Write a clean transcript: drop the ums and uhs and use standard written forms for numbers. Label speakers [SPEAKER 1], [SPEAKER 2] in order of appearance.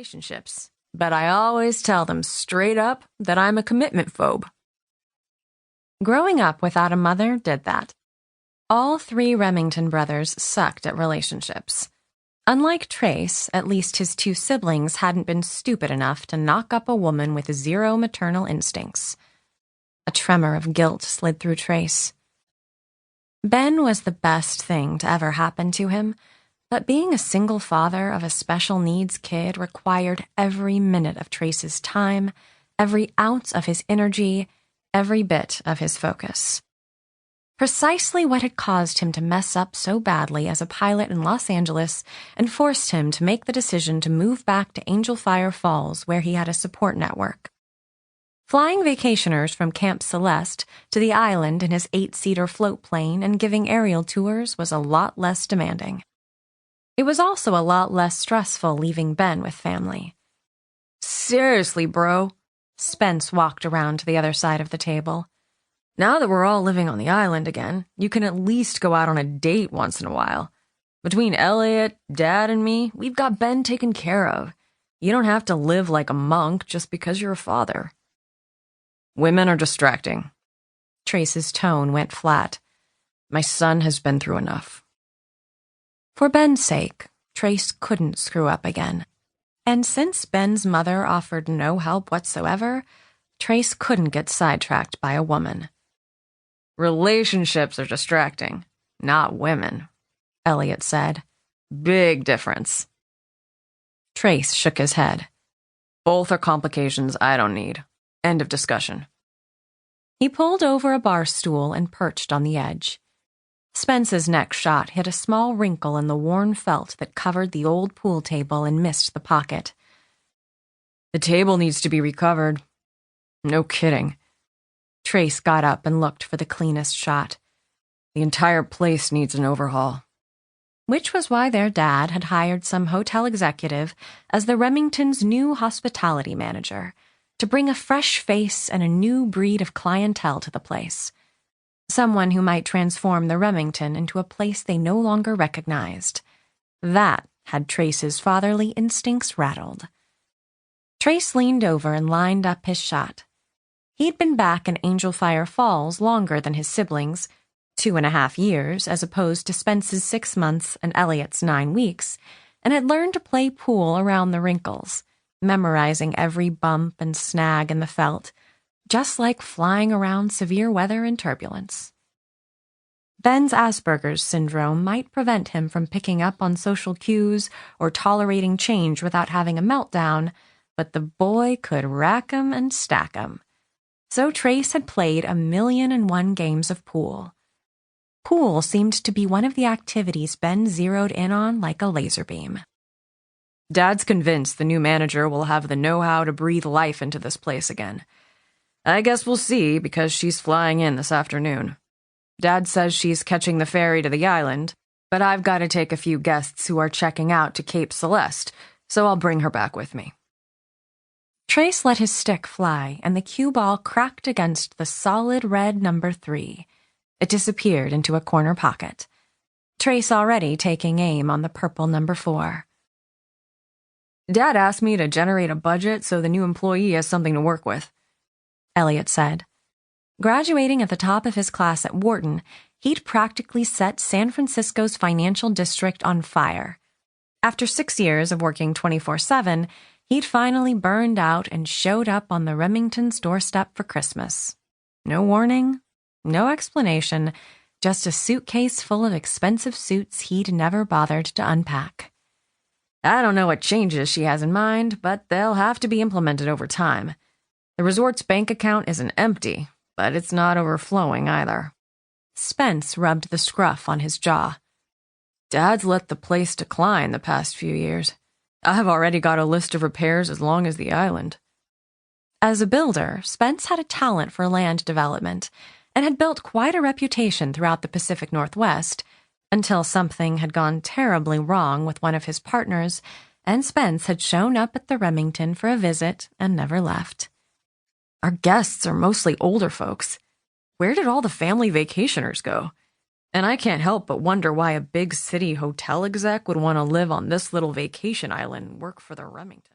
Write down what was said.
[SPEAKER 1] relationships, but I always tell them straight up that I'm a commitment phobe. Growing up without a mother did that. All three Remington brothers sucked at relationships. Unlike Trace, at least his two siblings hadn't been stupid enough to knock up a woman with zero maternal instincts. A tremor of guilt slid through Trace. Ben was the best thing to ever happen to him, but being a single father of a special needs kid required every minute of Trace's time, every ounce of his energy, every bit of his focus. Precisely what had caused him to mess up so badly as a pilot in Los Angeles and forced him to make the decision to move back to Angel Fire Falls, where he had a support network. Flying vacationers from Camp Celeste to the island in his 8-seater floatplane and giving aerial tours was a lot less demanding. It was also a lot less stressful leaving Ben with family. "Seriously, bro," Spence walked around to the other side of the table. "Now that we're all living on the island again, you can at least go out on a date once in a while. Between Elliot, Dad, and me, we've got Ben taken care of. You don't have to live like a monk just because you're a father." "Women are distracting." Trace's tone went flat. "My son has been through enough." For Ben's sake, Trace couldn't screw up again. And since Ben's mother offered no help whatsoever, Trace couldn't get sidetracked by a woman. "Relationships are distracting, not women," Elliot said. "Big difference." Trace shook his head. "Both are complications I don't need. End of discussion." He pulled over a bar stool and perched on the edge. Spence's next shot hit a small wrinkle in the worn felt that covered the old pool table and missed the pocket. "The table needs to be recovered." "No kidding." Trace got up and looked for the cleanest shot. "The entire place needs an overhaul." Which was why their dad had hired some hotel executive as the Remingtons' new hospitality manager, to bring a fresh face and a new breed of clientele to the place. Someone who might transform the Remington into a place they no longer recognized. That had Trace's fatherly instincts rattled. Trace leaned over and lined up his shot. He'd been back in Angel Fire Falls longer than his siblings, 2.5 years as opposed to Spence's 6 months and Elliot's 9 weeks, and had learned to play pool around the wrinkles, memorizing every bump and snag in the felt, just like flying around severe weather and turbulence. Ben's Asperger's syndrome might prevent him from picking up on social cues or tolerating change without having a meltdown, but the boy could rack 'em and stack 'em. So Trace had played 1,000,001 games of pool. Pool seemed to be one of the activities Ben zeroed in on like a laser beam. "Dad's convinced the new manager will have the know-how to breathe life into this place again. I guess we'll see, because she's flying in this afternoon. Dad says she's catching the ferry to the island, but I've got to take a few guests who are checking out to Cape Celeste, so I'll bring her back with me." Trace let his stick fly, and the cue ball cracked against the solid red number 3. It disappeared into a corner pocket. Trace already taking aim on the purple number 4. "Dad asked me to generate a budget so the new employee has something to work with," Elliot said. Graduating at the top of his class at Wharton, he'd practically set San Francisco's financial district on fire. After 6 years of working 24/7, he'd finally burned out and showed up on the Remington's doorstep for Christmas. No warning, no explanation, just a suitcase full of expensive suits he'd never bothered to unpack. I don't know what changes she has in mind, but they'll have to be implemented over time. The resort's bank account isn't empty, but it's not overflowing either. Spence rubbed the scruff on his jaw. Dad's let the place decline the past few years. I've already got a list of repairs as long as the island. As a builder, Spence had a talent for land development and had built quite a reputation throughout the Pacific Northwest until something had gone terribly wrong with one of his partners, and Spence had shown up at the Remington for a visit and never left. Our guests are mostly older folks. Where did all the family vacationers go? And I can't help but wonder why a big city hotel exec would want to live on this little vacation island and work for the Remington.